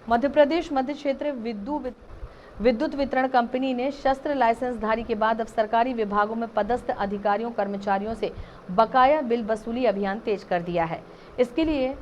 मध्य प्रदेश मध्य क्षेत्र विद्युत वितरण कंपनी ने शस्त्र लाइसेंसधारी के बाद अब सरकारी विभागों में पदस्थ अधिकारियों कर्मचारियों से बकाया बिल वसूली अभियान तेज कर दिया है। इसके लिए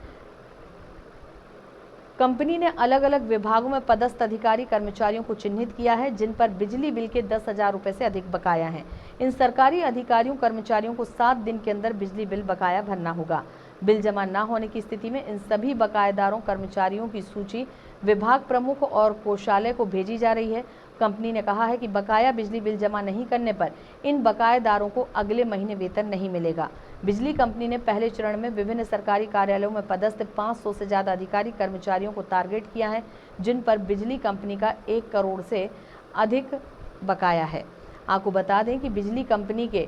कंपनी ने अलग अलग विभागों में पदस्थ अधिकारी कर्मचारियों को चिन्हित किया है, जिन पर बिजली बिल के 10,000 रुपए से अधिक बकाया है। इन सरकारी अधिकारियों कर्मचारियों को 7 दिन के अंदर बिजली बिल बकाया भरना होगा। बिल जमा न होने की स्थिति में इन सभी बकायेदारों कर्मचारियों की सूची विभाग प्रमुख और कोषालय को भेजी जा रही है। कंपनी ने कहा है कि बकाया बिजली बिल जमा नहीं करने पर इन बकायेदारों को अगले महीने वेतन नहीं मिलेगा। बिजली कंपनी ने पहले चरण में विभिन्न सरकारी कार्यालयों में पदस्थ 500 से ज्यादा अधिकारी कर्मचारियों को टारगेट किया है, जिन पर बिजली कंपनी का 1 करोड़ से अधिक बकाया है। आपको बता दें कि बिजली कंपनी के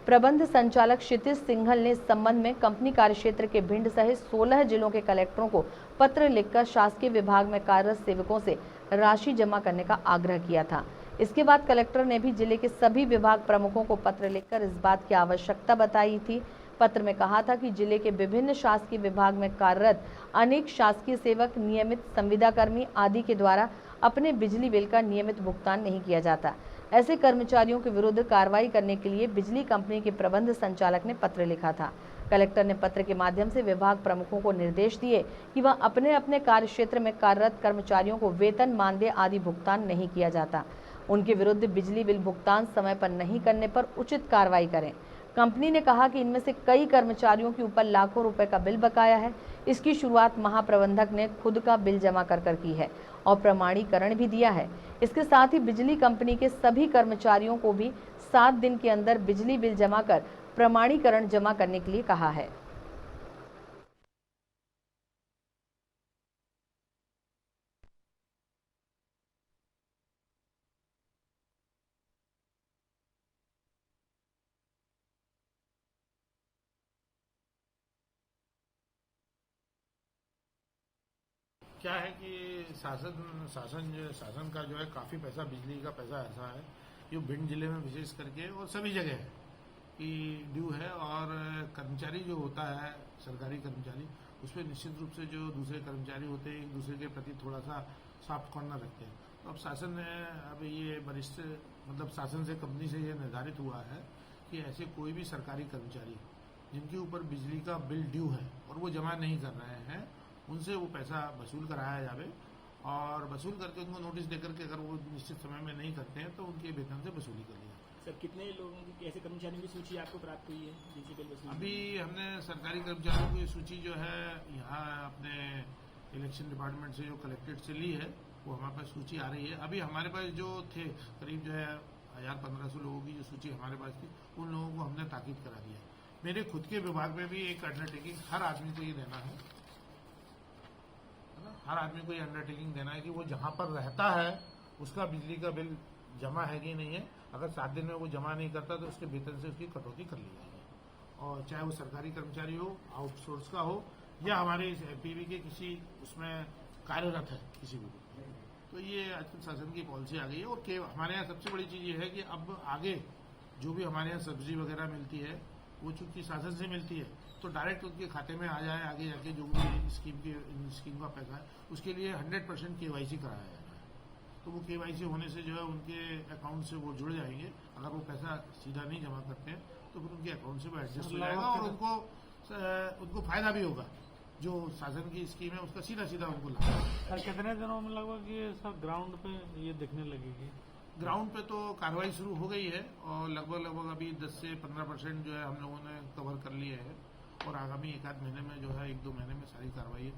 प्रबंध संचालक क्षितिज सिंघल ने इस संबंध में कंपनी कार्यक्षेत्र के भिंड सहित 16 जिलों के कलेक्टरों को पत्र लिखकर शासकीय विभाग में कार्यरत सेवकों से राशि जमा करने का आग्रह किया था। इसके बाद कलेक्टर ने भी जिले के सभी विभाग प्रमुखों को पत्र लिखकर इस बात की आवश्यकता बताई थी। पत्र में कहा था कि जिले के विभिन्न शासकीय विभाग में कार्यरत अनेक शासकीय सेवक, नियमित संविदाकर्मी आदि के द्वारा अपने बिजली बिल का नियमित भुगतान नहीं किया जाता। ऐसे कर्मचारियों के विरुद्ध कार्रवाई करने के लिए बिजली कंपनी के प्रबंध संचालक ने पत्र लिखा था। कलेक्टर ने पत्र के माध्यम से विभाग प्रमुखों को निर्देश दिए कि वह अपने अपने कार्यक्षेत्र में कार्यरत कर्मचारियों को वेतन, मानदेय आदि भुगतान नहीं किया जाता। उनके विरुद्ध बिजली बिल भुगतान समय पर नहीं करने पर उचित कार्रवाई करें। कंपनी ने कहा कि इनमें से कई कर्मचारियों के ऊपर लाखों रुपए का बिल बकाया है। इसकी शुरुआत महाप्रबंधक ने खुद का बिल जमा कर की है और प्रमाणीकरण भी दिया है। इसके साथ ही बिजली कंपनी के सभी कर्मचारियों को भी 7 दिन के अंदर बिजली बिल जमा कर प्रमाणीकरण जमा करने के लिए कहा है। क्या है कि शासन का जो है काफी पैसा, बिजली का पैसा ऐसा है जो भिंड जिले में विशेष करके और सभी जगह है कि ड्यू है। और कर्मचारी जो होता है, सरकारी कर्मचारी, उस पर निश्चित रूप से जो दूसरे कर्मचारी होते हैं एक दूसरे के प्रति थोड़ा सा सॉफ्ट कॉर्नर रखते हैं। तो अब शासन ने, अब ये वरिष्ठ मतलब शासन से, कंपनी से ये निर्धारित हुआ है कि ऐसे कोई भी सरकारी कर्मचारी जिनके ऊपर बिजली का बिल ड्यू है और वो जमा नहीं कर रहे हैं, उनसे वो पैसा वसूल कराया जावे और वसूल करके उनको नोटिस देकर के अगर वो निश्चित समय में नहीं करते हैं तो उनके वेतन से वसूली कर लिया। सर, कितने लोगों की, ऐसे कर्मचारियों की सूची आपको प्राप्त हुई है जिनसे बिल वसूल? अभी हमने सरकारी कर्मचारियों की सूची जो है यहाँ अपने इलेक्शन डिपार्टमेंट से, जो कलेक्ट्रेट से ली है, वो हमारे पास सूची आ रही है। अभी हमारे पास जो थे करीब जो है 1500 लोगों की जो सूची हमारे पास थी, उन लोगों को हमने ताकीद करा दिया। मेरे खुद के विभाग में भी एक अंडरटेकिंग हर आदमी को ये देना है, हर आदमी को ये अंडरटेकिंग देना है कि वो जहां पर रहता है उसका बिजली का बिल जमा है कि नहीं है। अगर 7 दिन में वो जमा नहीं करता तो उसके वेतन से उसकी कटौती कर ली जाएगी, और चाहे वो सरकारी कर्मचारी हो, आउटसोर्स का हो, या हमारे इस पीवी के किसी उसमें कार्यरत है किसी भी। तो ये आजकल शासन की पॉलिसी आ गई है। और हमारे यहाँ सबसे बड़ी चीज ये है कि अब आगे जो भी हमारे यहाँ सब्सिडी वगैरह मिलती है वो चूंकि शासन से मिलती है तो डायरेक्ट उनके खाते में आ जाए। आगे जाके जो भी स्कीम का पैसा है उसके लिए 100% KYC कराया जाना है। तो वो KYC होने से जो है उनके अकाउंट से वो जुड़ जाएंगे। अगर वो पैसा सीधा नहीं जमा करते हैं तो फिर उनके अकाउंट से वो एडजस्ट हो जाएगा और उनको फायदा भी होगा। जो शासन की स्कीम है उसका सीधा सीधा उनको लाभ। कितने दिनों में लगभग ये सब ग्राउंड पे ये दिखने लगेगी? ग्राउंड पे तो कार्रवाई शुरू हो गई है और लगभग अभी 10 से 15% जो है हम लोगों ने कवर कर लिए हैं, और आगामी 1 आध महीने में जो है 1-2 महीने में सारी कार्रवाई